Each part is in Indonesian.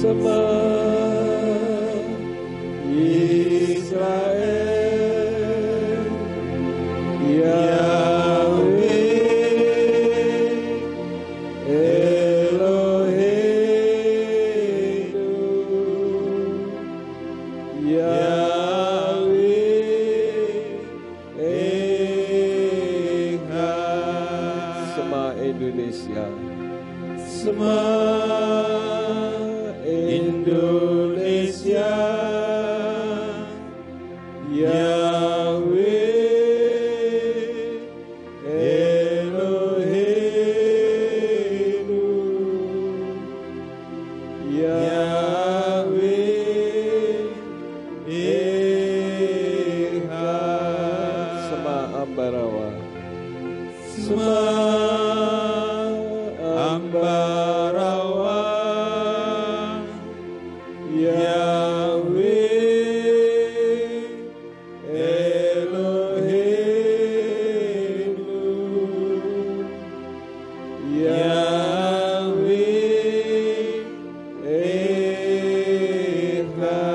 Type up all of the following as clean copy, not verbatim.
Shema Israel, Yahweh Eloheinu, Yahweh Echad. Shema Indonesia, Shema Indonesia, Yahweh Eloheinu, Yahweh Echad. Shema Ambarawa, Shema Ambarawa, Yahweh Eloheinu, Yahweh Echad.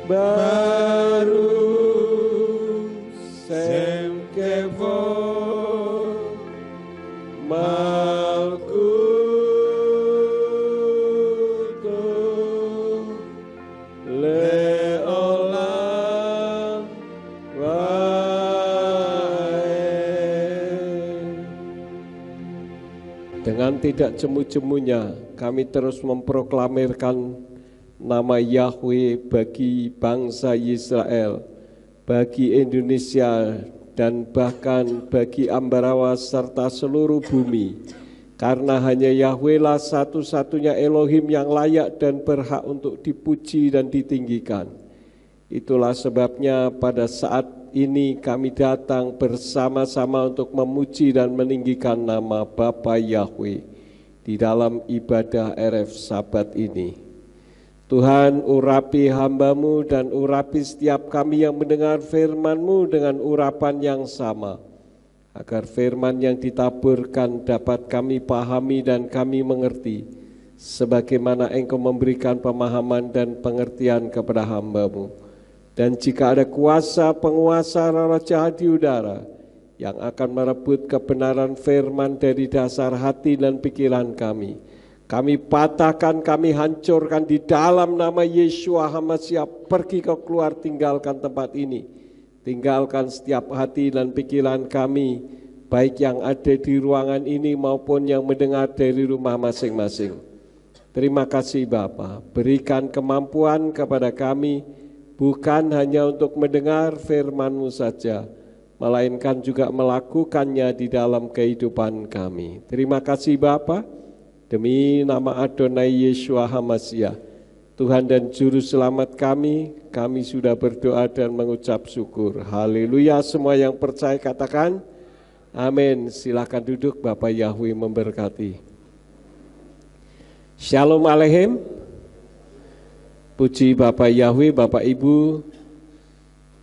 Baruch Shem Kevod Malkuto Leolam Waed. Dengan tidak jemu-jemunya kami terus memproklamirkan nama Yahweh bagi bangsa Israel, bagi Indonesia, dan bahkan bagi Ambarawa serta seluruh bumi. Karena hanya Yahweh lah satu-satunya Elohim yang layak dan berhak untuk dipuji dan ditinggikan. Itulah sebabnya pada saat ini kami datang bersama-sama untuk memuji dan meninggikan nama Bapa Yahweh di dalam ibadah RF Sabat ini. Tuhan, urapi hamba-Mu dan urapi setiap kami yang mendengar firman-Mu dengan urapan yang sama, agar firman yang ditaburkan dapat kami pahami dan kami mengerti, sebagaimana Engkau memberikan pemahaman dan pengertian kepada hamba-Mu. Dan jika ada kuasa penguasa roh jahat di udara yang akan merebut kebenaran firman dari dasar hati dan pikiran kami, kami patahkan, kami hancurkan di dalam nama Yeshua HaMashiach. Pergi kau keluar, tinggalkan tempat ini. Tinggalkan setiap hati dan pikiran kami, baik yang ada di ruangan ini maupun yang mendengar dari rumah masing-masing. Terima kasih Bapa, berikan kemampuan kepada kami, bukan hanya untuk mendengar firman-Mu saja, melainkan juga melakukannya di dalam kehidupan kami. Terima kasih Bapa. Demi nama Adonai Yeshua HaMashiach, Tuhan dan Juru Selamat kami sudah berdoa dan mengucap syukur. Haleluya, semua yang percaya katakan, amin. Silakan duduk, Bapak Yahweh memberkati. Shalom Aleichem. Puji Bapak Yahweh, Bapak Ibu.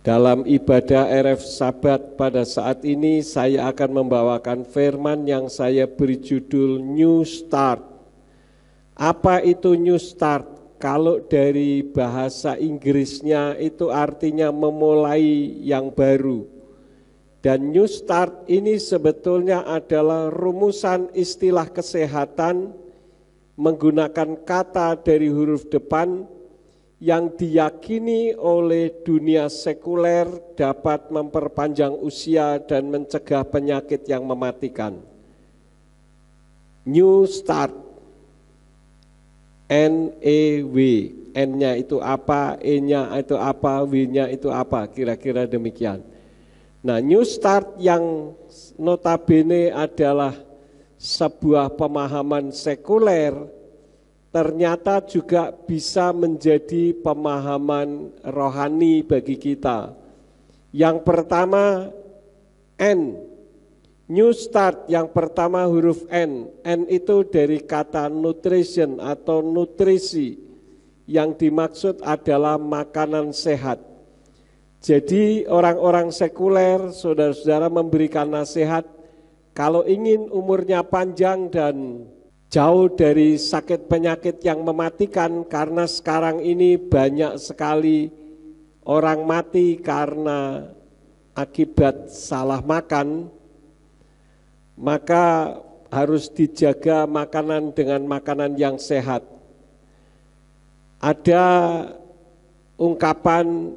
Dalam ibadah RF Sabat pada saat ini saya akan membawakan firman yang saya beri judul New Start. Apa itu New Start? Kalau dari bahasa Inggrisnya itu artinya memulai yang baru. Dan New Start ini sebetulnya adalah rumusan istilah kesehatan menggunakan kata dari huruf depan yang diyakini oleh dunia sekuler dapat memperpanjang usia dan mencegah penyakit yang mematikan. New Start, N-E-W, N-nya itu apa, E-nya itu apa, W-nya itu apa, kira-kira demikian. Nah, New Start yang notabene adalah sebuah pemahaman sekuler, ternyata juga bisa menjadi pemahaman rohani bagi kita. Yang pertama, N, New Start, yang pertama huruf N. N itu dari kata nutrition atau nutrisi, yang dimaksud adalah makanan sehat. Jadi orang-orang sekuler, saudara-saudara memberikan nasihat, kalau ingin umurnya panjang dan jauh dari sakit penyakit yang mematikan, karena sekarang ini banyak sekali orang mati karena akibat salah makan, maka harus dijaga makanan dengan makanan yang sehat. Ada ungkapan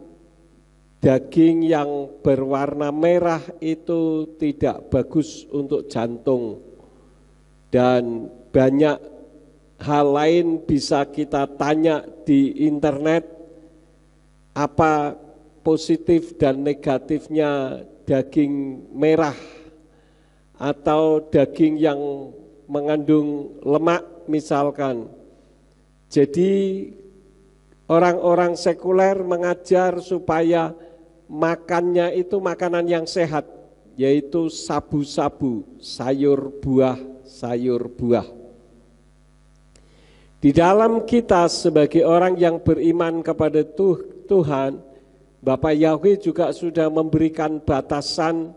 daging yang berwarna merah itu tidak bagus untuk jantung, dan banyak hal lain bisa kita tanya di internet apa positif dan negatifnya daging merah atau daging yang mengandung lemak misalkan. Jadi orang-orang sekuler mengajar supaya makannya itu makanan yang sehat, yaitu sabu-sabu, sayur buah. Di dalam kita sebagai orang yang beriman kepada Tuhan, Bapak Yahweh juga sudah memberikan batasan,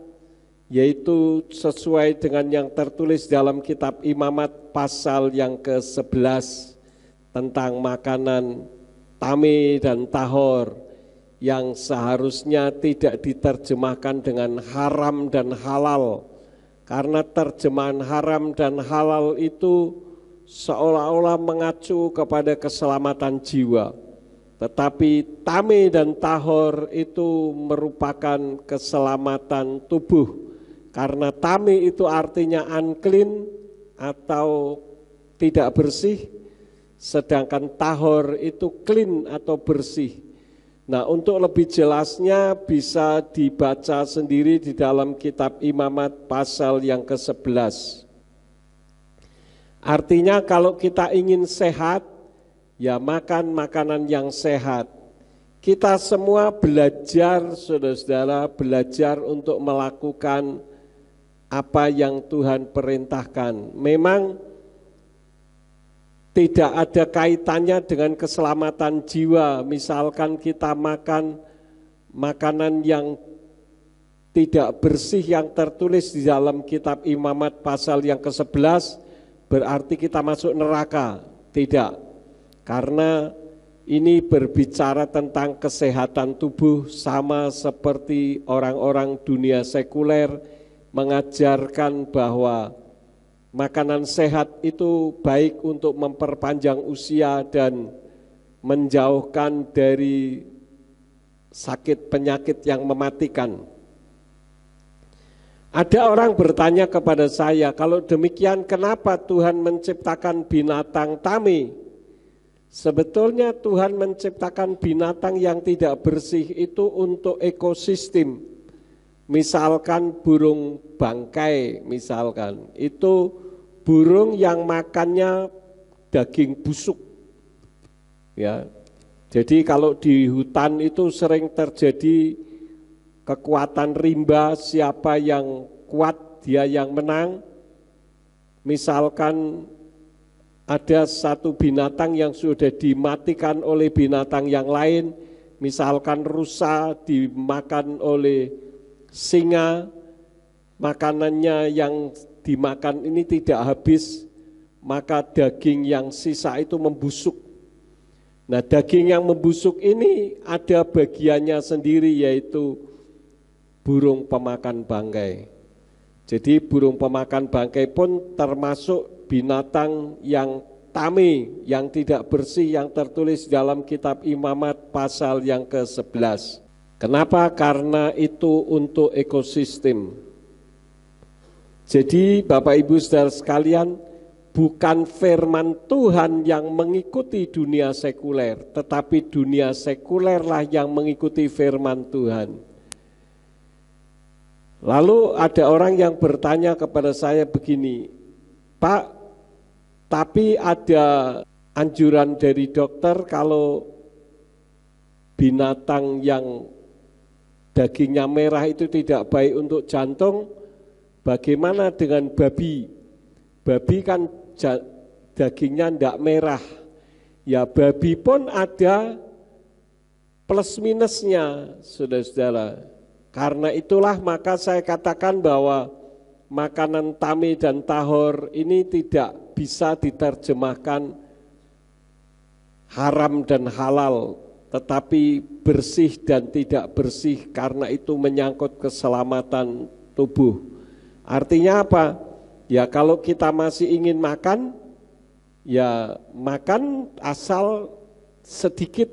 yaitu sesuai dengan yang tertulis dalam kitab Imamat pasal yang ke-11 tentang makanan tame dan tahor yang seharusnya tidak diterjemahkan dengan haram dan halal, karena terjemahan haram dan halal itu seolah-olah mengacu kepada keselamatan jiwa. Tetapi tame dan tahor itu merupakan keselamatan tubuh, karena tame itu artinya unclean atau tidak bersih, sedangkan tahor itu clean atau bersih. Nah, untuk lebih jelasnya bisa dibaca sendiri di dalam kitab Imamat pasal yang ke-11. Artinya kalau kita ingin sehat, ya makan makanan yang sehat. Kita semua belajar, saudara-saudara, belajar untuk melakukan apa yang Tuhan perintahkan. Memang tidak ada kaitannya dengan keselamatan jiwa. Misalkan kita makan makanan yang tidak bersih yang tertulis di dalam kitab Imamat pasal yang ke-11, berarti kita masuk neraka. Tidak, karena ini berbicara tentang kesehatan tubuh, sama seperti orang-orang dunia sekuler mengajarkan bahwa makanan sehat itu baik untuk memperpanjang usia dan menjauhkan dari sakit penyakit yang mematikan. Ada orang bertanya kepada saya, kalau demikian kenapa Tuhan menciptakan binatang tame? Sebetulnya Tuhan menciptakan binatang yang tidak bersih itu untuk ekosistem. Misalkan burung bangkai, misalkan itu burung yang makannya daging busuk, ya. Jadi kalau di hutan itu sering terjadi kekuatan rimba, siapa yang kuat dia yang menang. Misalkan ada satu binatang yang sudah dimatikan oleh binatang yang lain, misalkan rusa dimakan oleh singa, makanannya yang dimakan ini tidak habis, maka daging yang sisa itu membusuk. Nah, daging yang membusuk ini ada bagiannya sendiri, yaitu burung pemakan bangkai. Jadi burung pemakan bangkai pun termasuk binatang yang tame, yang tidak bersih, yang tertulis dalam kitab Imamat pasal yang ke-11. Kenapa? Karena itu untuk ekosistem. Jadi Bapak Ibu Saudara sekalian, bukan firman Tuhan yang mengikuti dunia sekuler, tetapi dunia sekulerlah yang mengikuti firman Tuhan. Lalu ada orang yang bertanya kepada saya begini, Pak, tapi ada anjuran dari dokter kalau binatang yang dagingnya merah itu tidak baik untuk jantung, bagaimana dengan babi? Babi kan dagingnya tidak merah. Ya, babi pun ada plus minusnya, saudara-saudara. Karena itulah maka saya katakan bahwa makanan tame dan tahor ini tidak bisa diterjemahkan haram dan halal, tetapi bersih dan tidak bersih karena itu menyangkut keselamatan tubuh. Artinya apa? Ya kalau kita masih ingin makan, ya makan asal sedikit,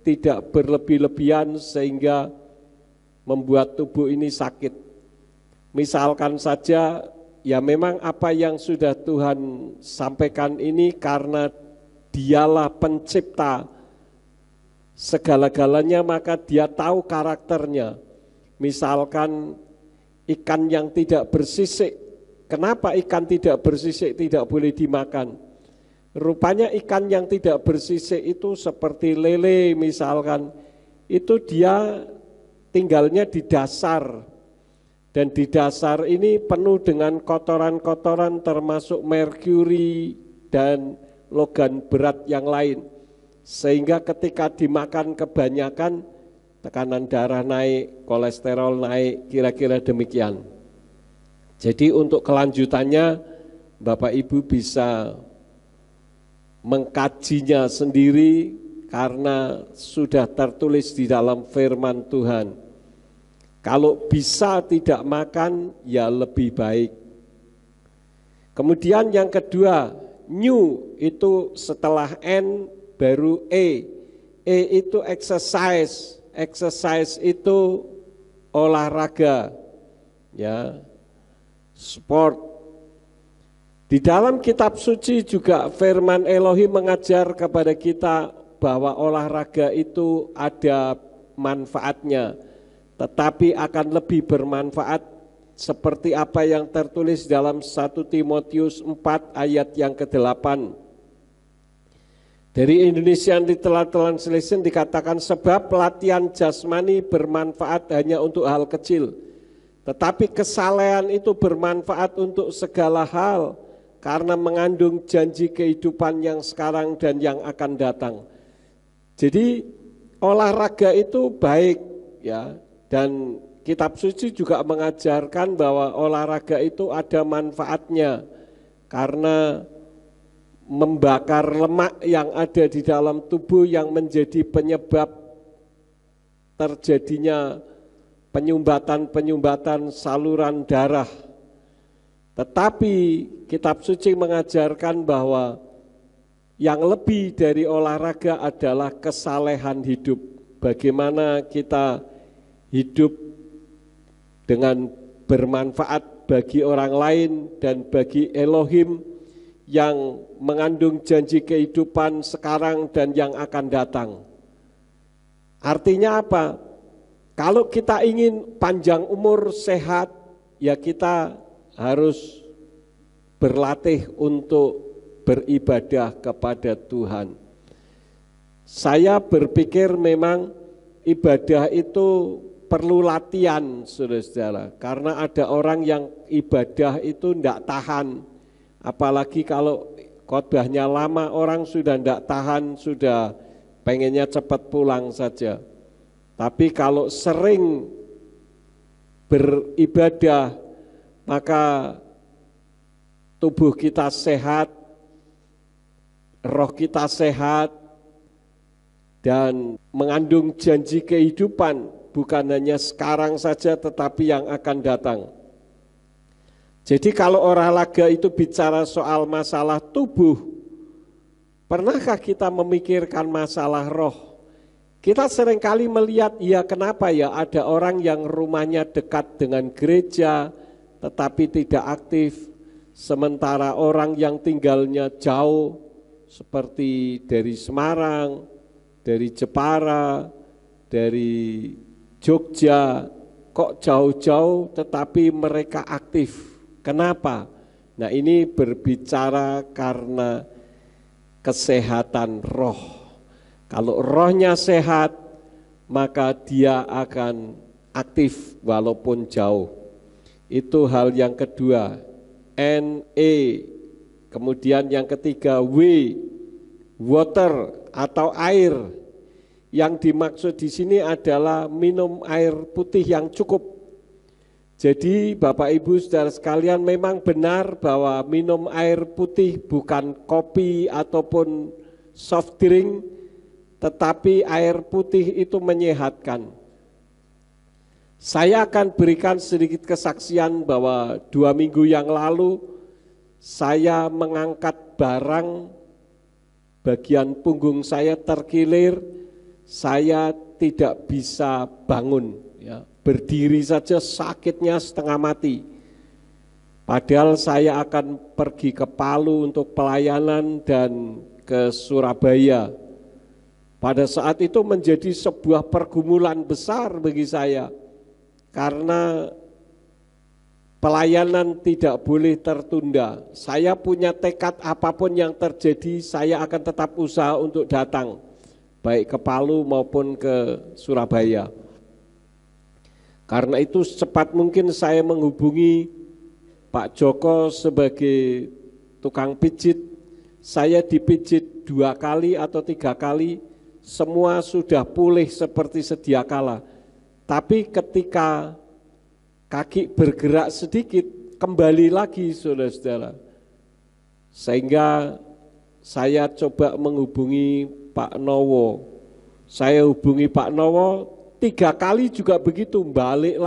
tidak berlebih-lebihan sehingga membuat tubuh ini sakit. Misalkan saja, ya memang apa yang sudah Tuhan sampaikan ini karena Dialah pencipta segala-galanya, maka Dia tahu karakternya. Misalkan ikan yang tidak bersisik, kenapa ikan tidak bersisik tidak boleh dimakan? Rupanya ikan yang tidak bersisik itu seperti lele misalkan, itu dia tinggalnya di dasar. Dan di dasar ini penuh dengan kotoran-kotoran termasuk merkuri dan logam berat yang lain. Sehingga ketika dimakan kebanyakan, tekanan darah naik, kolesterol naik, kira-kira demikian. Jadi untuk kelanjutannya Bapak Ibu bisa mengkajinya sendiri karena sudah tertulis di dalam firman Tuhan. Kalau bisa tidak makan, ya lebih baik. Kemudian yang kedua, new itu setelah N baru E. E itu exercise. Exercise itu olahraga, ya, sport. Di dalam kitab suci juga firman Elohim mengajar kepada kita bahwa olahraga itu ada manfaatnya, tetapi akan lebih bermanfaat seperti apa yang tertulis dalam 1 Timotius 4 ayat yang ke-8. Dari Indonesian Literal Translation dikatakan, sebab pelatihan jasmani bermanfaat hanya untuk hal kecil, tetapi kesalehan itu bermanfaat untuk segala hal, karena mengandung janji kehidupan yang sekarang dan yang akan datang. Jadi olahraga itu baik, ya, dan kitab suci juga mengajarkan bahwa olahraga itu ada manfaatnya karena membakar lemak yang ada di dalam tubuh yang menjadi penyebab terjadinya penyumbatan saluran darah. Tetapi kitab suci mengajarkan bahwa yang lebih dari olahraga adalah kesalehan hidup. Bagaimana kita hidup dengan bermanfaat bagi orang lain dan bagi Elohim yang mengandung janji kehidupan sekarang dan yang akan datang. Artinya apa? Kalau kita ingin panjang umur, sehat, ya kita harus berlatih untuk beribadah kepada Tuhan. Saya berpikir memang ibadah itu perlu latihan, saudara-saudara, karena ada orang yang ibadah itu tidak tahan, apalagi kalau khotbahnya lama, orang sudah tidak tahan, sudah pengennya cepat pulang saja. Tapi kalau sering beribadah, maka tubuh kita sehat, roh kita sehat, dan mengandung janji kehidupan, bukan hanya sekarang saja tetapi yang akan datang. Jadi kalau olahraga itu bicara soal masalah tubuh, pernahkah kita memikirkan masalah roh? Kita seringkali melihat, ya kenapa ya ada orang yang rumahnya dekat dengan gereja tetapi tidak aktif, sementara orang yang tinggalnya jauh seperti dari Semarang, dari Jepara, dari Jogja, kok jauh-jauh tetapi mereka aktif. Kenapa? Nah, ini berbicara karena kesehatan roh. Kalau rohnya sehat, maka dia akan aktif walaupun jauh. Itu hal yang kedua. NE. Kemudian yang ketiga W, water atau air. Yang dimaksud di sini adalah minum air putih yang cukup. Jadi Bapak Ibu saudara sekalian, memang benar bahwa minum air putih bukan kopi ataupun soft drink, tetapi air putih itu menyehatkan. Saya akan berikan sedikit kesaksian bahwa 2 minggu yang lalu saya mengangkat barang, bagian punggung saya terkilir, saya tidak bisa bangun. Ya, berdiri saja sakitnya setengah mati. Padahal saya akan pergi ke Palu untuk pelayanan dan ke Surabaya. Pada saat itu menjadi sebuah pergumulan besar bagi saya, karena pelayanan tidak boleh tertunda. Saya punya tekad apapun yang terjadi, saya akan tetap usaha untuk datang, baik ke Palu maupun ke Surabaya. Karena itu secepat mungkin saya menghubungi Pak Joko sebagai tukang pijit. Saya dipijit 2 kali atau 3 kali, semua sudah pulih seperti sedia kala. Tapi ketika kaki bergerak sedikit, kembali lagi saudara-saudara. Sehingga saya coba menghubungi Pak Nowo. Saya hubungi Pak Nowo, 3 kali juga begitu, balik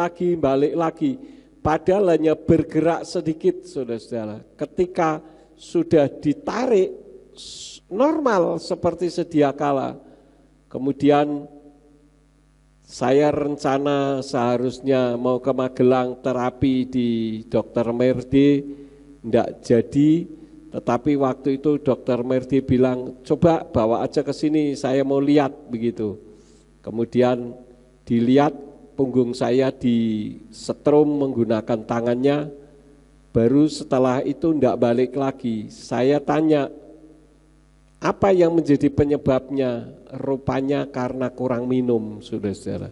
lagi. Padahal hanya bergerak sedikit saudara-saudara. Ketika sudah ditarik, normal seperti sedia kala. Kemudian saya rencana seharusnya mau ke Magelang terapi di Dr. Merdi, tidak jadi. Tetapi waktu itu Dr. Merdi bilang, coba bawa aja ke sini, saya mau lihat begitu. Kemudian dilihat punggung saya disetrum menggunakan tangannya, baru setelah itu tidak balik lagi. Saya tanya, apa yang menjadi penyebabnya? Rupanya karena kurang minum, saudara-saudara.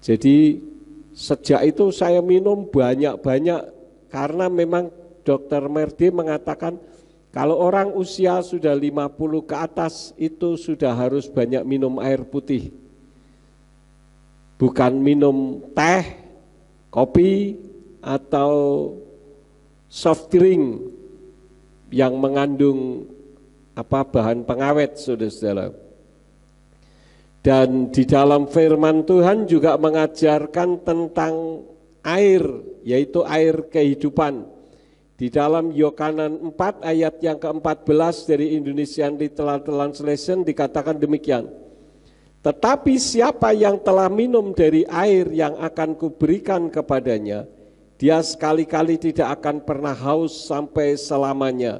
Jadi sejak itu saya minum banyak-banyak, karena memang Dr. Merdi mengatakan kalau orang usia sudah 50 ke atas itu sudah harus banyak minum air putih. Bukan minum teh, kopi, atau soft drink yang mengandung bahan pengawet, saudara-saudara. Dan di dalam firman Tuhan juga mengajarkan tentang air, yaitu air kehidupan. Di dalam Yohanes 4 ayat yang ke-14 dari Indonesian Literal Translation dikatakan demikian. Tetapi siapa yang telah minum dari air yang akan kuberikan kepadanya, dia sekali-kali tidak akan pernah haus sampai selamanya.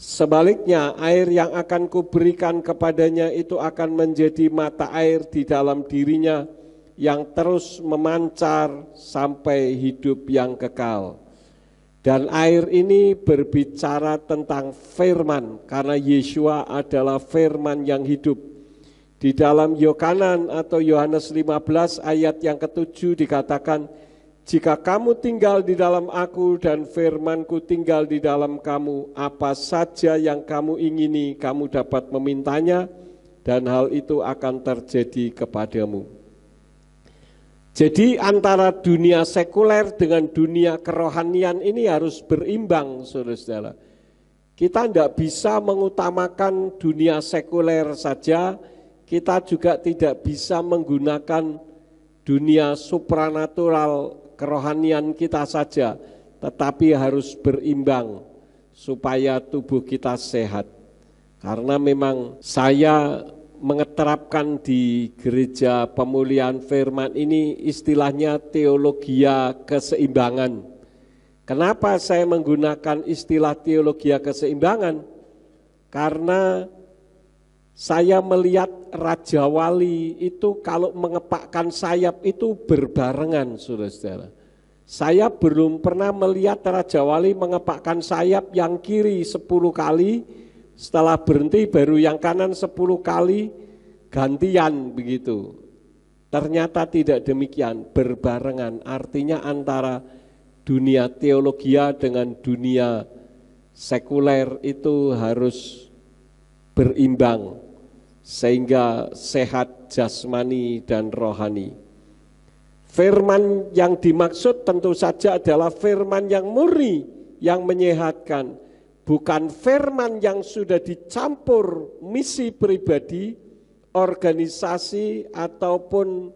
Sebaliknya, air yang akan kuberikan kepadanya itu akan menjadi mata air di dalam dirinya yang terus memancar sampai hidup yang kekal. Dan air ini berbicara tentang firman, karena Yeshua adalah firman yang hidup. Di dalam Yohanes 15 ayat yang ke-7 dikatakan, jika kamu tinggal di dalam aku dan firmanku tinggal di dalam kamu, apa saja yang kamu ingini kamu dapat memintanya dan hal itu akan terjadi kepadamu. Jadi antara dunia sekuler dengan dunia kerohanian ini harus berimbang, saudara-saudara. Kita tidak bisa mengutamakan dunia sekuler saja, kita juga tidak bisa menggunakan dunia supranatural kerohanian kita saja, tetapi harus berimbang supaya tubuh kita sehat. Karena memang saya mengeterapkan di gereja pemulihan firman ini istilahnya teologia keseimbangan. Kenapa saya menggunakan istilah teologia keseimbangan? Karena saya melihat Raja Wali itu kalau mengepakkan sayap itu berbarengan, saudara-saudara. Saya belum pernah melihat Raja Wali mengepakkan sayap yang kiri 10 kali, setelah berhenti baru yang kanan 10 kali, gantian begitu. Ternyata tidak demikian, berbarengan. Artinya antara dunia teologia dengan dunia sekuler itu harus berimbang, sehingga sehat jasmani dan rohani. Firman yang dimaksud tentu saja adalah firman yang murni, yang menyehatkan, bukan firman yang sudah dicampur misi pribadi, organisasi, ataupun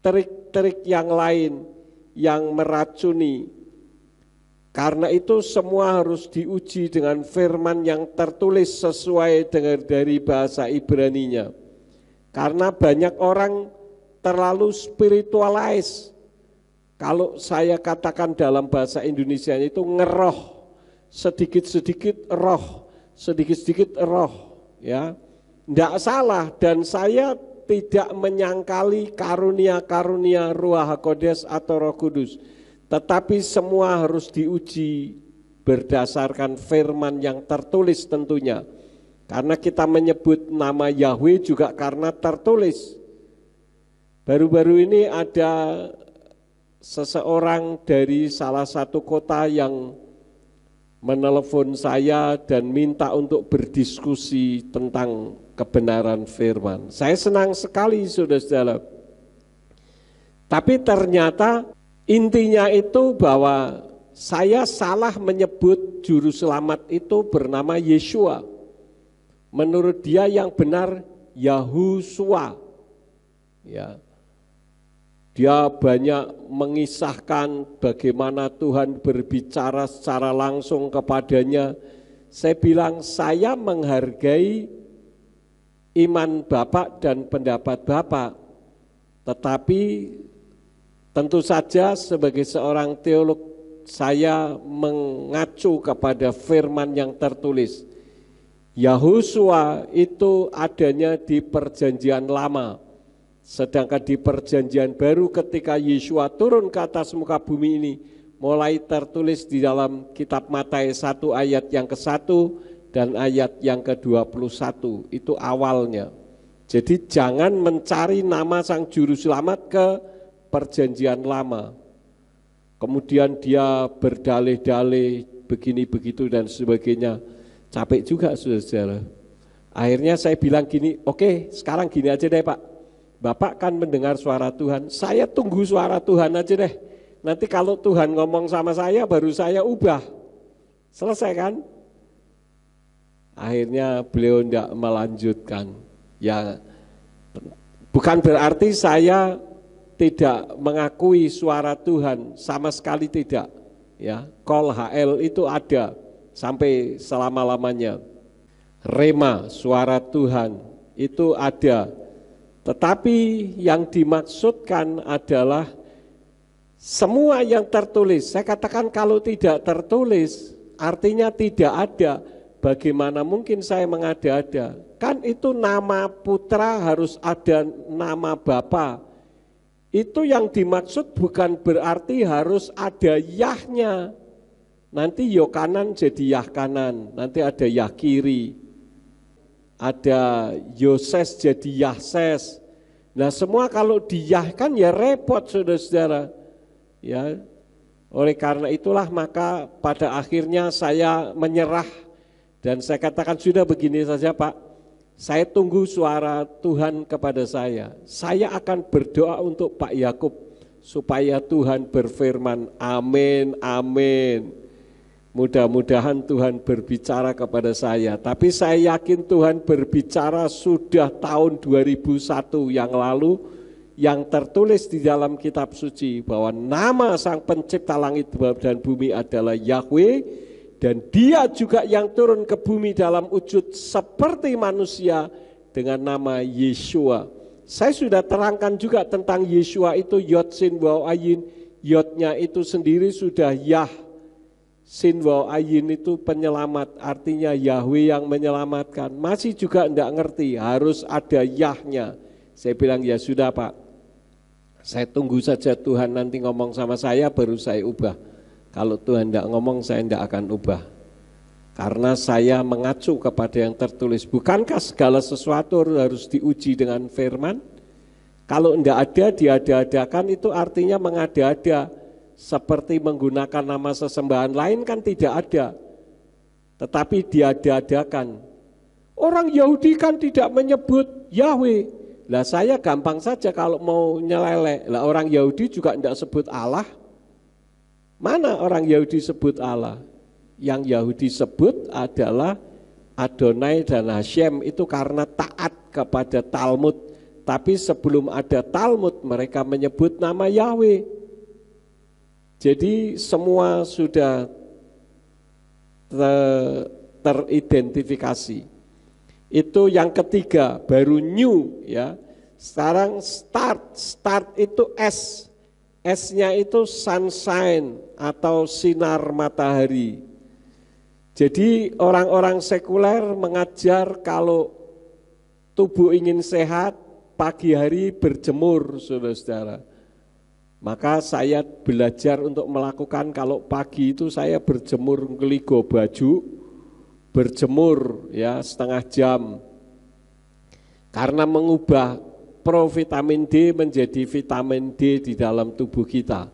trik-trik yang lain yang meracuni. Karena itu semua harus diuji dengan firman yang tertulis sesuai dengan dari bahasa Ibraninya. Karena banyak orang terlalu spiritualize. Kalau saya katakan dalam bahasa Indonesia itu ngeroh, sedikit-sedikit roh, sedikit-sedikit roh, ya. Tidak salah, dan saya tidak menyangkali karunia-karunia Ruach HaKodes atau Roh Kudus. Tetapi semua harus diuji berdasarkan firman yang tertulis tentunya. Karena kita menyebut nama Yahweh juga karena tertulis. Baru-baru ini ada seseorang dari salah satu kota yang menelepon saya dan minta untuk berdiskusi tentang kebenaran firman. Saya senang sekali, saudara-saudara. Tapi ternyata intinya itu bahwa saya salah menyebut juru selamat itu bernama Yeshua. Menurut dia yang benar Yahusua. Ya. Dia banyak mengisahkan bagaimana Tuhan berbicara secara langsung kepadanya. Saya bilang, saya menghargai iman Bapak dan pendapat Bapak. Tetapi tentu saja sebagai seorang teolog, saya mengacu kepada firman yang tertulis. Yahusua itu adanya di perjanjian lama. Sedangkan di perjanjian baru ketika Yeshua turun ke atas muka bumi ini, mulai tertulis di dalam kitab Matius 1 ayat yang ke-1 dan ayat yang ke-21, itu awalnya. Jadi jangan mencari nama sang juru selamat ke perjanjian lama. Kemudian dia berdalih-dalih begini begitu dan sebagainya. Capek juga saudara-saudara. Akhirnya saya bilang gini, oke, sekarang gini aja deh Pak. Bapak kan mendengar suara Tuhan, saya tunggu suara Tuhan aja deh. Nanti kalau Tuhan ngomong sama saya, baru saya ubah. Selesai kan? Akhirnya beliau tidak melanjutkan. Ya, bukan berarti saya tidak mengakui suara Tuhan, sama sekali tidak. Ya, Kol HL itu ada sampai selama-lamanya. Rema, suara Tuhan itu ada. Tetapi yang dimaksudkan adalah semua yang tertulis. Saya katakan kalau tidak tertulis artinya tidak ada. Bagaimana mungkin saya mengada-ada? Kan itu nama putra harus ada nama bapa. Itu yang dimaksud bukan berarti harus ada yahnya. Nanti yo kanan jadi yah kanan, nanti ada yah kiri. Ada Yoses jadi Yahses. Nah semua kalau diyahkan ya repot saudara-saudara. Ya, oleh karena itulah maka pada akhirnya saya menyerah dan saya katakan sudah begini saja Pak. Saya tunggu suara Tuhan kepada saya. Saya akan berdoa untuk Pak Yakub supaya Tuhan berfirman. Amin, amin. Mudah-mudahan Tuhan berbicara kepada saya. Tapi saya yakin Tuhan berbicara sudah tahun 2001 yang lalu, yang tertulis di dalam kitab suci bahwa nama sang pencipta langit dan bumi adalah Yahweh, dan dia juga yang turun ke bumi dalam wujud seperti manusia dengan nama Yeshua. Saya sudah terangkan juga tentang Yeshua itu Yod Sin Waw Ayin. Yodnya itu sendiri sudah Yah. Sin Waw Ayin itu penyelamat, artinya Yahweh yang menyelamatkan. Masih juga tidak ngerti, harus ada Yahnya. Saya bilang ya sudah Pak, saya tunggu saja Tuhan nanti ngomong sama saya baru saya ubah. Kalau Tuhan tidak ngomong saya tidak akan ubah. Karena saya mengacu kepada yang tertulis. Bukankah segala sesuatu harus diuji dengan firman? Kalau tidak ada diada-adakan itu artinya mengada-ada. Seperti menggunakan nama sesembahan lain kan tidak ada, tetapi diada-adakan. Orang Yahudi kan tidak menyebut Yahweh, Lah saya gampang saja kalau mau nyelelek. Lah orang Yahudi juga tidak sebut Allah. Mana orang Yahudi sebut Allah? Yang Yahudi sebut adalah Adonai dan Hashem, itu karena taat kepada Talmud. Tapi sebelum ada Talmud mereka menyebut nama Yahweh. Jadi semua sudah teridentifikasi. Itu yang ketiga, baru new ya. Sekarang start itu S. S-nya itu sunshine atau sinar matahari. Jadi orang-orang sekuler mengajar kalau tubuh ingin sehat, pagi hari berjemur, saudara-saudara. Maka saya belajar untuk melakukan kalau pagi itu saya berjemur ngeligo baju, berjemur ya setengah jam. Karena mengubah provitamin D menjadi vitamin D di dalam tubuh kita.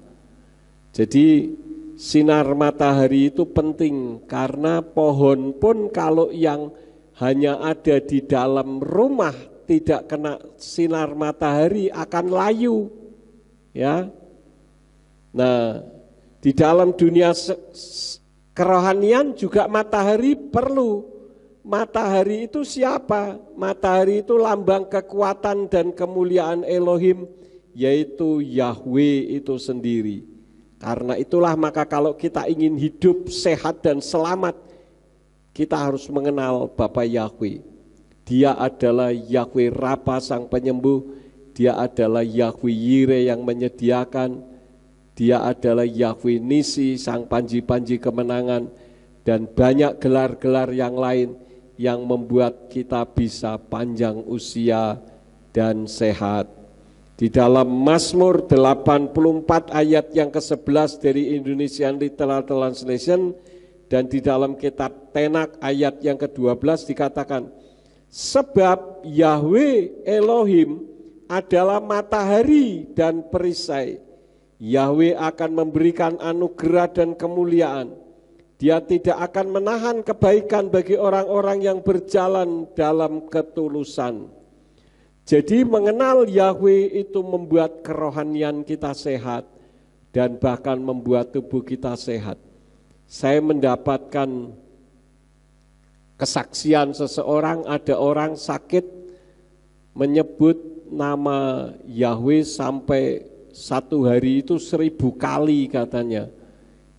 Jadi sinar matahari itu penting karena pohon pun kalau yang hanya ada di dalam rumah tidak kena sinar matahari akan layu. Ya. Nah, di dalam dunia kerohanian juga matahari perlu. Matahari itu siapa? Matahari itu lambang kekuatan dan kemuliaan Elohim, yaitu Yahweh itu sendiri. Karena itulah maka kalau kita ingin hidup sehat dan selamat, kita harus mengenal Bapa Yahweh. Dia adalah Yahweh Rapa sang penyembuh, dia adalah Yahweh Yire yang menyediakan, dia adalah Yahweh Nisi sang panji-panji kemenangan, dan banyak gelar-gelar yang lain yang membuat kita bisa panjang usia dan sehat. Di dalam Mazmur 84 ayat yang ke-11 dari Indonesian Literal Translation dan di dalam kitab Tenak ayat yang ke-12 dikatakan, sebab Yahweh Elohim adalah matahari dan perisai. Yahweh akan memberikan anugerah dan kemuliaan. Dia tidak akan menahan kebaikan bagi orang-orang yang berjalan dalam ketulusan. Jadi mengenal Yahweh itu membuat kerohanian kita sehat dan bahkan membuat tubuh kita sehat. Saya mendapatkan kesaksian seseorang, ada orang sakit menyebut nama Yahweh sampai satu hari itu 1000 kali katanya.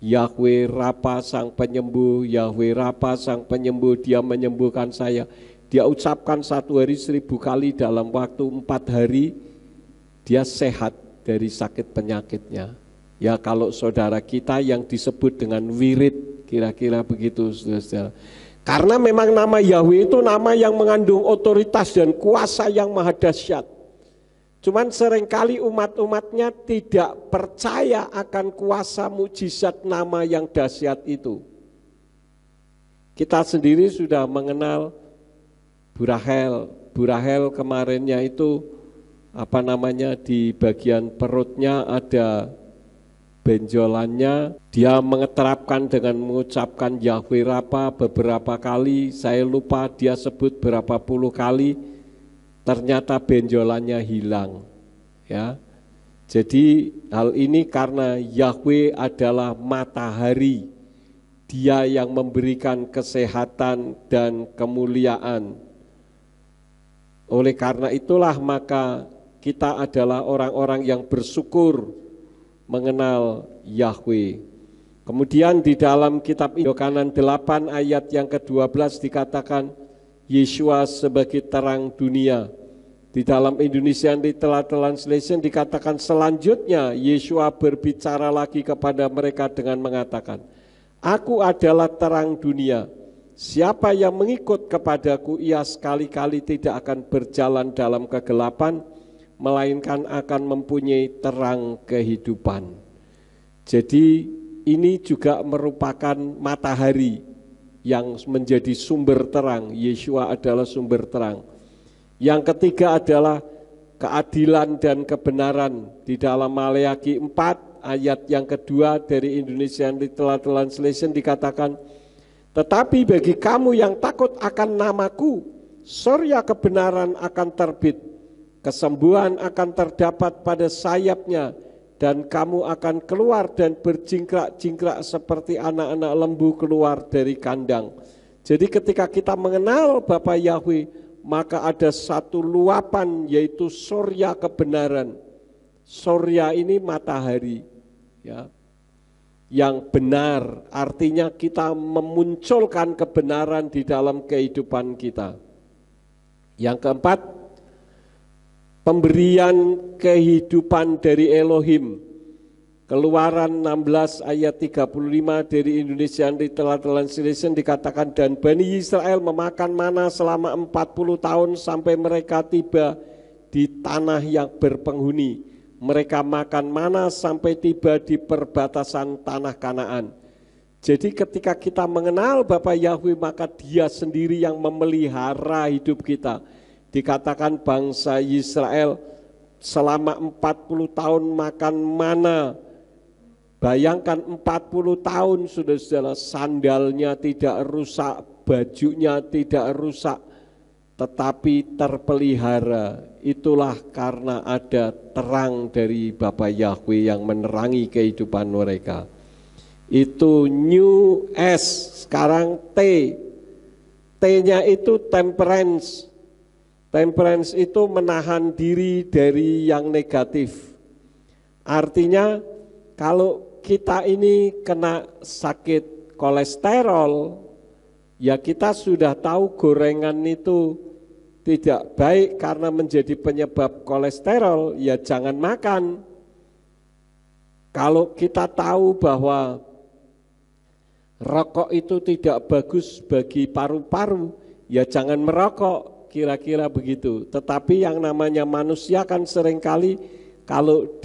Yahweh Rapa sang penyembuh, Yahweh Rapa sang penyembuh, dia menyembuhkan saya. Dia ucapkan satu hari 1000 kali dalam waktu 4 hari, dia sehat dari sakit penyakitnya. Ya kalau saudara kita yang disebut dengan wirid, kira-kira begitu saudara. Karena memang nama Yahweh itu nama yang mengandung otoritas dan kuasa yang maha dahsyat. Cuman seringkali umat-umatnya tidak percaya akan kuasa mukjizat nama yang dahsyat itu. Kita sendiri sudah mengenal Bu Rahel kemarinnya itu di bagian perutnya ada benjolannya. Dia mengeterapkan dengan mengucapkan Yahweh Rapa beberapa kali, saya lupa dia sebut berapa puluh kali, ternyata benjolannya hilang. Ya. Jadi hal ini karena Yahweh adalah matahari, dia yang memberikan kesehatan dan kemuliaan. Oleh karena itulah maka kita adalah orang-orang yang bersyukur mengenal Yahweh. Kemudian di dalam kitab Yohanan 8 ayat yang ke-12 dikatakan Yeshua sebagai terang dunia. Di dalam Indonesian Literal Translation dikatakan selanjutnya Yeshua berbicara lagi kepada mereka dengan mengatakan, aku adalah terang dunia. Siapa yang mengikut kepadaku, ia sekali-kali tidak akan berjalan dalam kegelapan, melainkan akan mempunyai terang kehidupan. Jadi ini juga merupakan matahari yang menjadi sumber terang. Yeshua adalah sumber terang. Yang ketiga adalah keadilan dan kebenaran. Di dalam Maleakhi 4 ayat yang kedua dari Indonesian Literal Translation dikatakan, tetapi bagi kamu yang takut akan namaku, surya kebenaran akan terbit kesembuhan akan terdapat pada sayapnya, dan kamu akan keluar dan berjingkrak-jingkrak seperti anak-anak lembu keluar dari kandang. Jadi ketika kita mengenal Bapa Yahweh, maka ada satu luapan, yaitu surya kebenaran. Surya ini matahari, ya, yang benar, artinya kita memunculkan kebenaran di dalam kehidupan kita. Yang keempat, pemberian kehidupan dari Elohim. Keluaran 16 ayat 35 dari Indonesian Translation dikatakan, dan Bani Israel memakan mana selama 40 tahun sampai mereka tiba di tanah yang berpenghuni. Mereka makan mana sampai tiba di perbatasan tanah Kanaan. Jadi ketika kita mengenal Bapa Yahweh, maka Dia sendiri yang memelihara hidup kita. Dikatakan bangsa Israel selama 40 tahun makan mana. Bayangkan 40 tahun, saudara-saudara, sandalnya tidak rusak, bajunya tidak rusak, tetapi terpelihara. Itulah karena ada terang dari Bapa Yahweh yang menerangi kehidupan mereka. Itu new S, sekarang T. T-nya itu temperance. Temperance itu menahan diri dari yang negatif. Artinya kalau kita ini kena sakit kolesterol, ya kita sudah tahu gorengan itu tidak baik karena menjadi penyebab kolesterol, ya jangan makan. Kalau kita tahu bahwa rokok itu tidak bagus bagi paru-paru, ya jangan merokok, kira-kira begitu. Tetapi yang namanya manusia kan seringkali kalau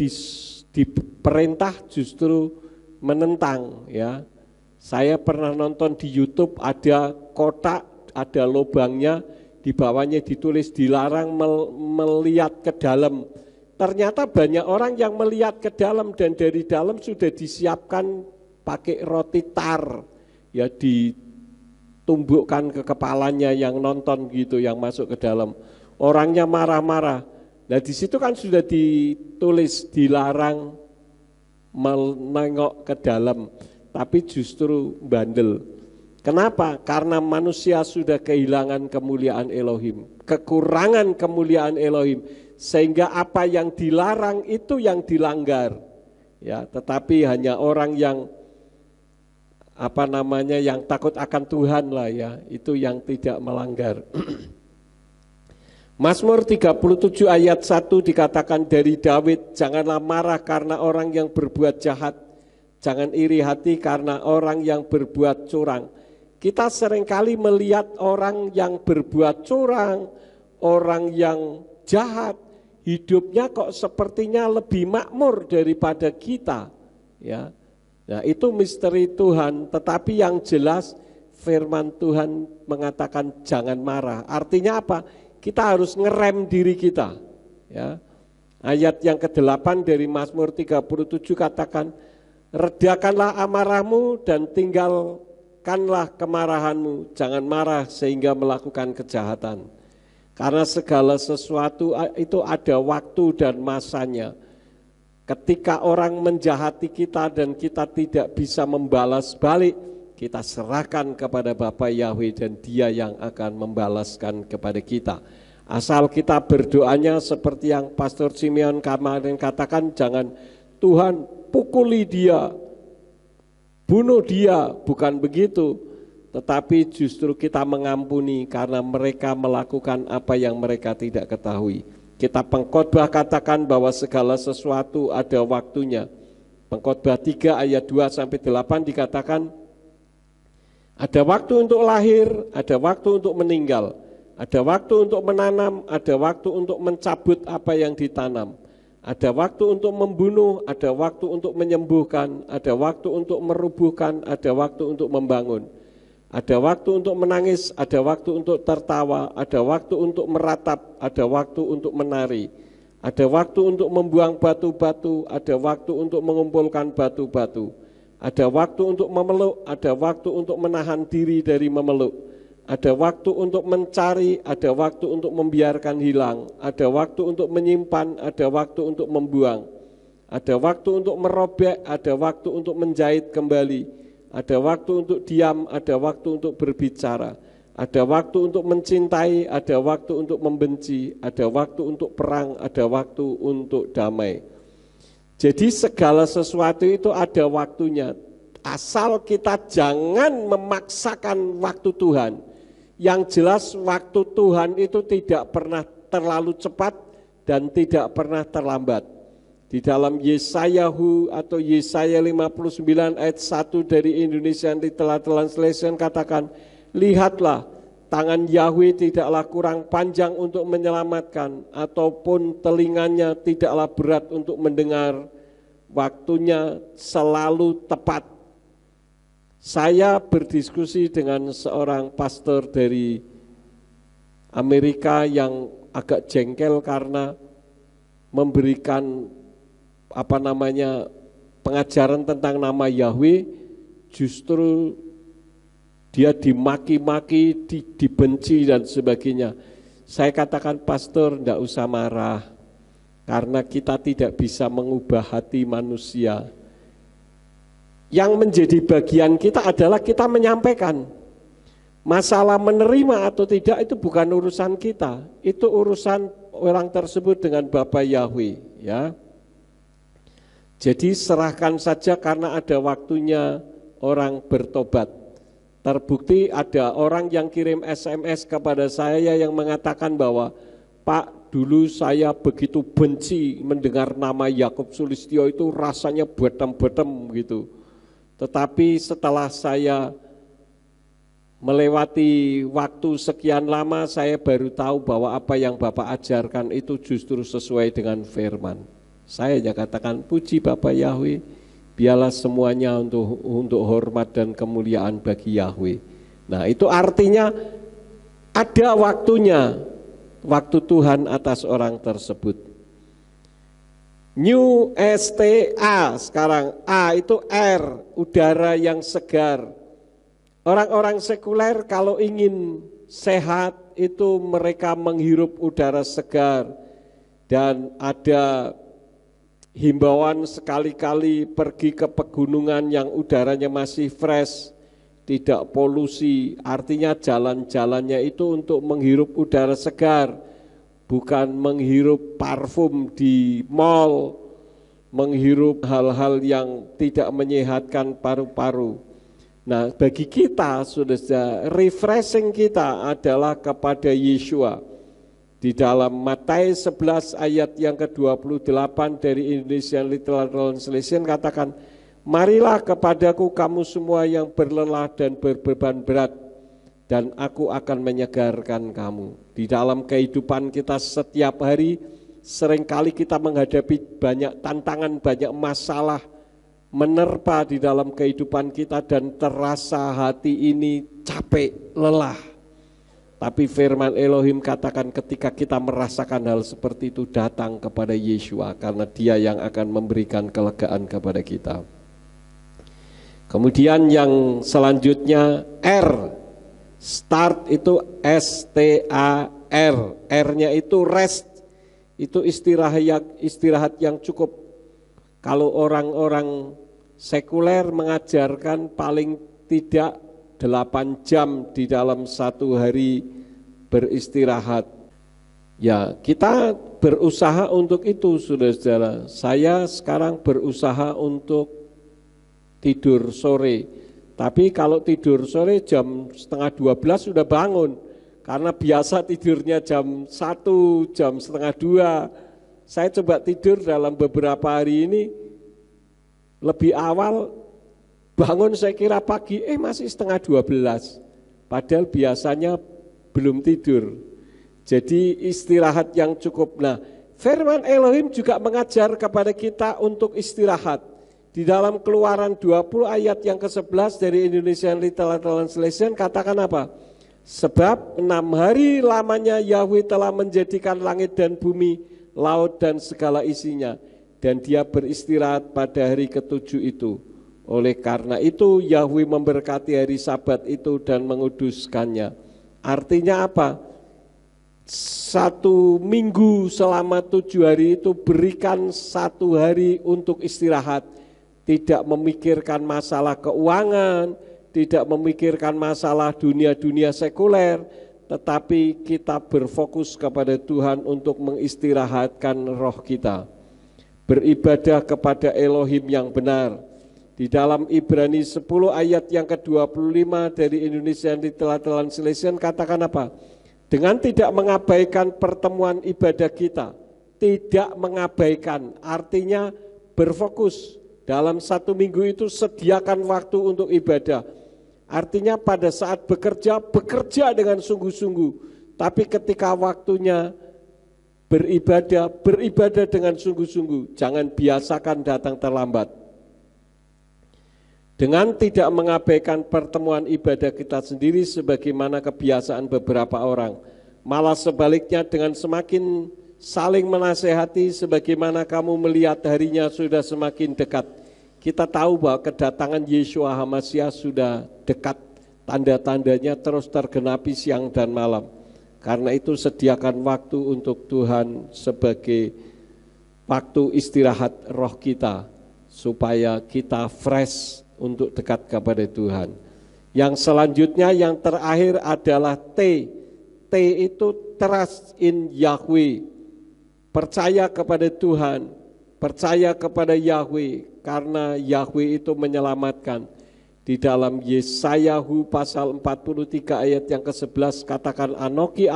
diperintah justru menentang, ya. Saya pernah nonton di YouTube, ada kotak, ada lubangnya, di bawahnya ditulis dilarang melihat ke dalam. Ternyata banyak orang yang melihat ke dalam, dan dari dalam sudah disiapkan pakai roti tar, ya, ditumbukkan ke kepalanya yang nonton gitu, yang masuk ke dalam. Orangnya marah-marah. Nah di situ kan sudah ditulis dilarang menengok ke dalam, tapi justru bandel. Kenapa? Karena manusia sudah kehilangan kemuliaan Elohim, kekurangan kemuliaan Elohim, sehingga apa yang dilarang itu yang dilanggar. Ya, tetapi hanya orang yang yang takut akan Tuhan lah, ya, itu yang tidak melanggar. Mazmur 37 ayat 1 dikatakan dari Daud, janganlah marah karena orang yang berbuat jahat, jangan iri hati karena orang yang berbuat curang. Kita seringkali melihat orang yang berbuat curang, orang yang jahat, hidupnya kok sepertinya lebih makmur daripada kita, ya. Nah, itu misteri Tuhan, tetapi yang jelas firman Tuhan mengatakan jangan marah. Artinya apa? Kita harus ngerem diri kita, ya. Ayat yang ke-8 dari Mazmur 37 katakan, redakanlah amarahmu dan tinggalkanlah kemarahanmu, jangan marah sehingga melakukan kejahatan. Karena segala sesuatu itu ada waktu dan masanya. Ketika orang menjahati kita dan kita tidak bisa membalas balik, kita serahkan kepada Bapa Yahweh dan Dia yang akan membalaskan kepada kita. Asal kita berdoanya seperti yang Pastor Simeon kemarin katakan, jangan Tuhan pukuli dia, bunuh dia, bukan begitu. Tetapi justru kita mengampuni karena mereka melakukan apa yang mereka tidak ketahui. Kita Pengkhotbah katakan bahwa segala sesuatu ada waktunya. Pengkhotbah 3 ayat 2-8 dikatakan, ada waktu untuk lahir, ada waktu untuk meninggal, ada waktu untuk menanam, ada waktu untuk mencabut apa yang ditanam, ada waktu untuk membunuh, ada waktu untuk menyembuhkan, ada waktu untuk merubuhkan, ada waktu untuk membangun. Ada waktu untuk menangis, ada waktu untuk tertawa, ada waktu untuk meratap, ada waktu untuk menari, ada waktu untuk membuang batu-batu, ada waktu untuk mengumpulkan batu-batu, ada waktu untuk memeluk, ada waktu untuk menahan diri dari memeluk, ada waktu untuk mencari, ada waktu untuk membiarkan hilang, ada waktu untuk menyimpan, ada waktu untuk membuang, ada waktu untuk merobek, ada waktu untuk menjahit kembali, ada waktu untuk diam, ada waktu untuk berbicara, ada waktu untuk mencintai, ada waktu untuk membenci, ada waktu untuk perang, ada waktu untuk damai. Jadi segala sesuatu itu ada waktunya, asal kita jangan memaksakan waktu Tuhan. Yang jelas waktu Tuhan itu tidak pernah terlalu cepat dan tidak pernah terlambat. Di dalam Yesayahu atau Yesaya 59 ayat 1 dari Indonesian Literal Translation katakan, lihatlah, tangan Yahweh tidaklah kurang panjang untuk menyelamatkan, ataupun telinganya tidaklah berat untuk mendengar, waktunya selalu tepat. Saya berdiskusi dengan seorang pastor dari Amerika yang agak jengkel karena memberikan pengajaran tentang nama Yahweh, justru dia dimaki-maki, dibenci dan sebagainya. Saya katakan, pastor, enggak usah marah, karena kita tidak bisa mengubah hati manusia. Yang menjadi bagian kita adalah kita menyampaikan. Masalah menerima atau tidak itu bukan urusan kita, itu urusan orang tersebut dengan Bapa Yahweh, ya. Jadi serahkan saja, karena ada waktunya orang bertobat. Terbukti ada orang yang kirim SMS kepada saya yang mengatakan bahwa, Pak, dulu saya begitu benci mendengar nama Yakub Sulistyo, itu rasanya betem-betem gitu. Tetapi setelah saya melewati waktu sekian lama, saya baru tahu bahwa apa yang Bapak ajarkan itu justru sesuai dengan firman. Saya katakan, puji Bapak Yahweh, biarlah semuanya untuk hormat dan kemuliaan bagi Yahweh. Nah, itu artinya ada waktunya, waktu Tuhan atas orang tersebut. New STA, sekarang A itu air, udara yang segar. Orang-orang sekuler kalau ingin sehat itu mereka menghirup udara segar, dan ada himbauan sekali-kali pergi ke pegunungan yang udaranya masih fresh, tidak polusi. Artinya jalan-jalannya itu untuk menghirup udara segar, bukan menghirup parfum di mall, menghirup hal-hal yang tidak menyehatkan paru-paru. Nah, bagi kita, saudara, refreshing kita adalah kepada Yeshua. Di dalam Matius 11 ayat yang ke-28 dari Indonesian Literal Translation katakan, marilah kepadaku kamu semua yang berlelah dan berbeban berat, dan aku akan menyegarkan kamu. Di dalam kehidupan kita setiap hari, seringkali kita menghadapi banyak tantangan, banyak masalah menerpa di dalam kehidupan kita, dan terasa hati ini capek, lelah. Tapi firman Elohim katakan, ketika kita merasakan hal seperti itu, datang kepada Yeshua, karena Dia yang akan memberikan kelegaan kepada kita. Kemudian yang selanjutnya R, start itu STAR, R-nya itu rest, itu istirahat yang cukup. Kalau orang-orang sekuler mengajarkan paling tidak 8 jam di dalam satu hari beristirahat. Ya, kita berusaha untuk itu, saudara-saudara. Saya sekarang berusaha untuk tidur sore. Tapi kalau tidur sore jam 11:30 sudah bangun. Karena biasa tidurnya jam 1, jam 1:30. Saya coba tidur dalam beberapa hari ini lebih awal, bangun saya kira pagi, masih 11:30. Padahal biasanya belum tidur. Jadi istirahat yang cukup. Nah, firman Elohim juga mengajar kepada kita untuk istirahat. Di dalam Keluaran 20 ayat yang ke-11 dari Indonesian Literal Translation katakan apa? Sebab 6 hari lamanya Yahweh telah menjadikan langit dan bumi, laut dan segala isinya, dan Dia beristirahat pada hari ke-7 itu. Oleh karena itu Yahweh memberkati hari Sabat itu dan menguduskannya. Artinya apa? 1 minggu selama 7 hari itu berikan 1 hari untuk istirahat. Tidak memikirkan masalah keuangan, tidak memikirkan masalah dunia-dunia sekuler, tetapi kita berfokus kepada Tuhan untuk mengistirahatkan roh kita. Beribadah kepada Elohim yang benar. Di dalam Ibrani 10 ayat yang ke-25 dari Indonesia Literal Translation katakan apa? Dengan tidak mengabaikan pertemuan ibadah kita. Tidak mengabaikan, artinya berfokus. Dalam 1 minggu itu sediakan waktu untuk ibadah. Artinya pada saat bekerja, bekerja dengan sungguh-sungguh. Tapi ketika waktunya beribadah, beribadah dengan sungguh-sungguh. Jangan biasakan datang terlambat. Dengan tidak mengabaikan pertemuan ibadah kita sendiri sebagaimana kebiasaan beberapa orang. Malah sebaliknya dengan semakin saling menasehati sebagaimana kamu melihat harinya sudah semakin dekat. Kita tahu bahwa kedatangan Yeshua HaMasyiah sudah dekat. Tanda-tandanya terus tergenapi siang dan malam. Karena itu sediakan waktu untuk Tuhan sebagai waktu istirahat roh kita supaya kita fresh untuk dekat kepada Tuhan. Yang selanjutnya yang terakhir adalah T. T itu trust in Yahweh. Percaya kepada Tuhan, percaya kepada Yahweh karena Yahweh itu menyelamatkan. Di dalam Yesayahu pasal 43 ayat yang ke-11 katakan Anoki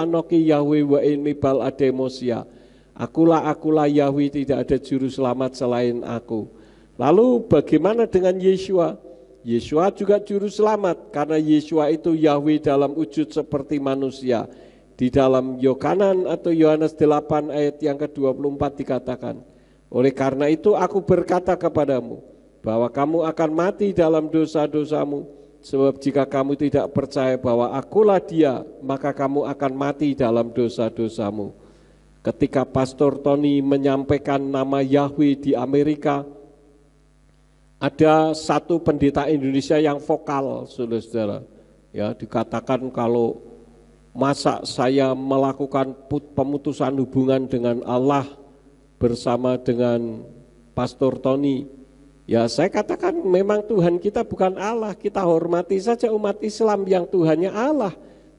Yahweh wa inni bal ademosia. Akulah Yahweh, tidak ada juru selamat selain aku. Lalu bagaimana dengan Yeshua? Yeshua juga juru selamat karena Yeshua itu Yahweh dalam wujud seperti manusia. Di dalam Yohanan atau Yohanes 8 ayat yang ke-24 dikatakan, oleh karena itu aku berkata kepadamu, bahwa kamu akan mati dalam dosa-dosamu, sebab jika kamu tidak percaya bahwa akulah dia, maka kamu akan mati dalam dosa-dosamu. Ketika Pastor Tony menyampaikan nama Yahweh di Amerika, ada satu pendeta Indonesia yang vokal, saudara-saudara. Ya, dikatakan kalau masa saya melakukan pemutusan hubungan dengan Allah bersama dengan Pastor Tony. Ya saya katakan memang Tuhan kita bukan Allah, kita hormati saja umat Islam yang Tuhannya Allah.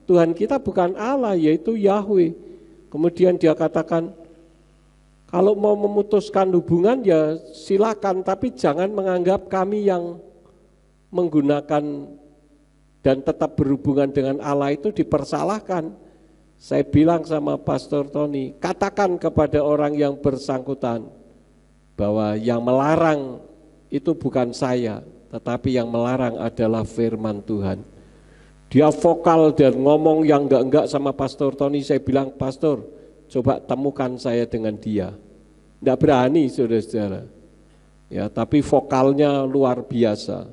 Tuhan kita bukan Allah, yaitu Yahweh. Kemudian dia katakan, kalau mau memutuskan hubungan ya silakan, tapi jangan menganggap kami yang menggunakan dan tetap berhubungan dengan Allah itu dipersalahkan. Saya bilang sama Pastor Tony, katakan kepada orang yang bersangkutan bahwa yang melarang itu bukan saya, tetapi yang melarang adalah firman Tuhan. Dia vokal dan ngomong yang enggak sama Pastor Tony. Saya bilang, Pastor, coba temukan saya dengan dia. Enggak berani, saudara-saudara. Ya, tapi vokalnya luar biasa.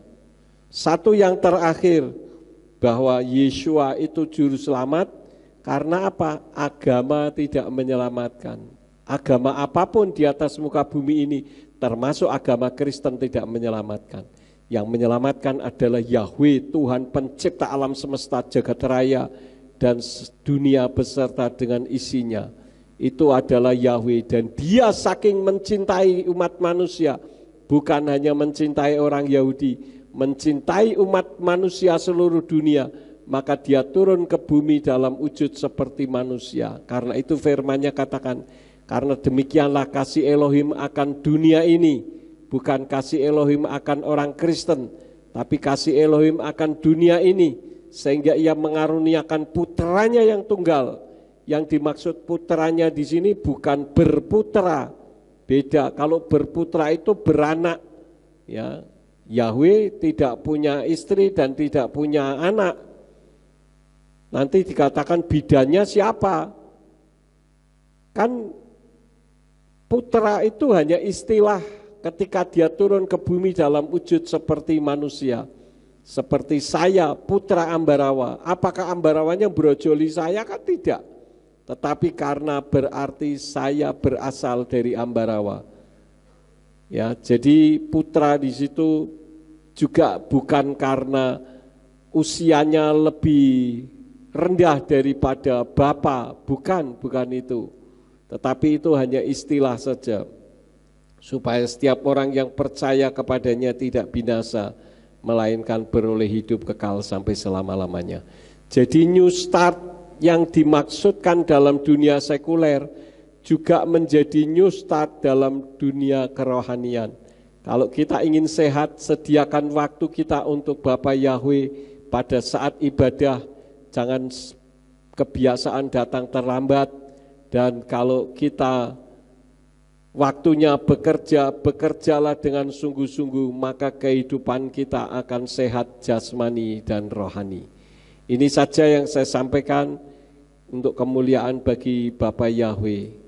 Satu yang terakhir, bahwa Yeshua itu juru selamat, karena apa? Agama tidak menyelamatkan. Agama apapun di atas muka bumi ini, termasuk agama Kristen, tidak menyelamatkan. Yang menyelamatkan adalah Yahweh, Tuhan pencipta alam semesta jagat raya dan dunia beserta dengan isinya. Itu adalah Yahweh, dan dia saking mencintai umat manusia, bukan hanya mencintai orang Yahudi, mencintai umat manusia seluruh dunia, maka dia turun ke bumi dalam wujud seperti manusia. Karena itu firman-Nya katakan, karena demikianlah kasih Elohim akan dunia ini, bukan kasih Elohim akan orang Kristen, tapi kasih Elohim akan dunia ini, sehingga ia mengaruniakan putranya yang tunggal. Yang dimaksud putranya di sini bukan berputra, beda. Kalau berputra itu beranak, ya. Yahweh tidak punya istri dan tidak punya anak. Nanti dikatakan bidannya siapa? Kan putra itu hanya istilah ketika dia turun ke bumi dalam wujud seperti manusia. Seperti saya, putra Ambarawa. Apakah Ambarawanya brojoli saya? Kan tidak. Tetapi karena berarti saya berasal dari Ambarawa. Ya, jadi putra di situ juga bukan karena usianya lebih rendah daripada Bapa, bukan itu. Tetapi itu hanya istilah saja, supaya setiap orang yang percaya kepadanya tidak binasa, melainkan beroleh hidup kekal sampai selama-lamanya. Jadi new start yang dimaksudkan dalam dunia sekuler juga menjadi new start dalam dunia kerohanian. Kalau kita ingin sehat, sediakan waktu kita untuk Bapa Yahweh pada saat ibadah. Jangan kebiasaan datang terlambat. Dan kalau kita waktunya bekerja, bekerjalah dengan sungguh-sungguh, maka kehidupan kita akan sehat jasmani dan rohani. Ini saja yang saya sampaikan untuk kemuliaan bagi Bapa Yahweh.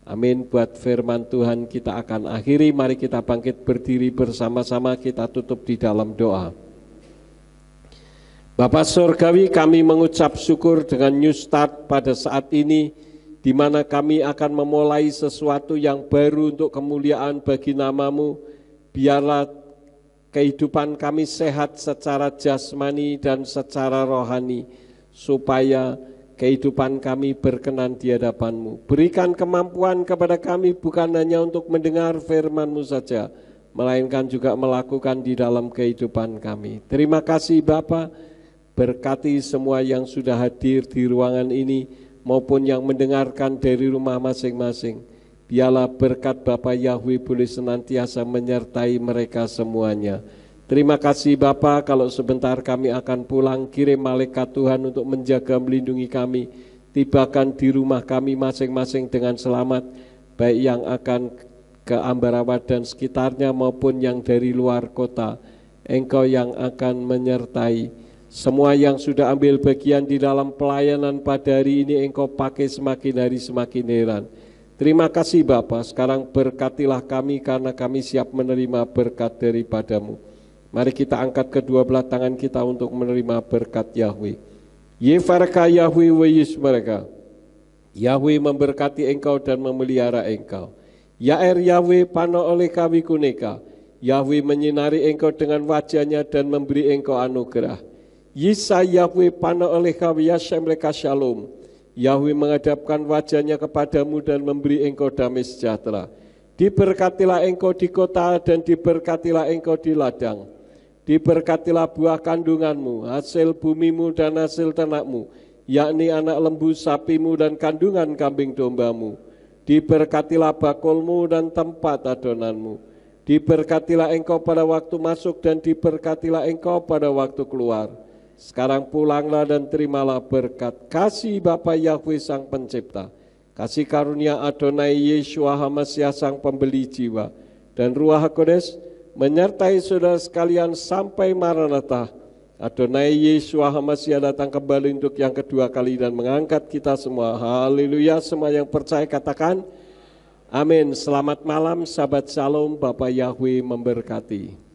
Amin. Buat firman Tuhan kita akan akhiri. Mari kita bangkit berdiri bersama-sama, kita tutup di dalam doa. Bapa Surgawi, kami mengucap syukur dengan new start pada saat ini, di mana kami akan memulai sesuatu yang baru untuk kemuliaan bagi nama-Mu. Biarlah kehidupan kami sehat secara jasmani dan secara rohani, supaya kehidupan kami berkenan di hadapan-Mu. Berikan kemampuan kepada kami bukan hanya untuk mendengar firman-Mu saja, melainkan juga melakukan di dalam kehidupan kami. Terima kasih Bapa, berkati semua yang sudah hadir di ruangan ini, maupun yang mendengarkan dari rumah masing-masing. Biarlah berkat Bapa Yahweh boleh senantiasa menyertai mereka semuanya. Terima kasih Bapa, kalau sebentar kami akan pulang, kirim malaikat Tuhan untuk menjaga melindungi kami, tibakan di rumah kami masing-masing dengan selamat, baik yang akan ke Ambarawa dan sekitarnya maupun yang dari luar kota. Engkau yang akan menyertai semua yang sudah ambil bagian di dalam pelayanan pada hari ini. Engkau pakai semakin hari semakin heran. Terima kasih Bapa, sekarang berkatilah kami karena kami siap menerima berkat daripada-Mu. Mari kita angkat kedua belah tangan kita untuk menerima berkat Yahweh. Yefarka Yahweh wa yisbaraka. Yahweh memberkati engkau dan memelihara engkau. Yaer Yahweh pano oleh kawi kuneka. Yahweh menyinari engkau dengan wajahnya dan memberi engkau anugerah. Yisa Yahweh pano oleh kawi yashem leka shalom. Yahweh menghadapkan wajahnya kepadamu dan memberi engkau damai sejahtera. Diberkatilah engkau di kota dan diberkatilah engkau di ladang. Diberkatilah buah kandunganmu, hasil bumimu dan hasil ternakmu, yakni anak lembu sapimu dan kandungan kambing dombamu. Diberkatilah bakulmu dan tempat adonanmu. Diberkatilah engkau pada waktu masuk dan diberkatilah engkau pada waktu keluar. Sekarang pulanglah dan terimalah berkat kasih Bapa Yahweh Sang Pencipta, kasih karunia Adonai Yeshua HaMasiah Sang Pembeli jiwa, dan Ruach HaKodes menyertai saudara sekalian sampai Maranatha. Adonai Yeshua HaMasiah datang kembali untuk yang kedua kali dan mengangkat kita semua. Haleluya, semua yang percaya katakan amin. Selamat malam, sahabat Shalom, Bapa Yahweh memberkati.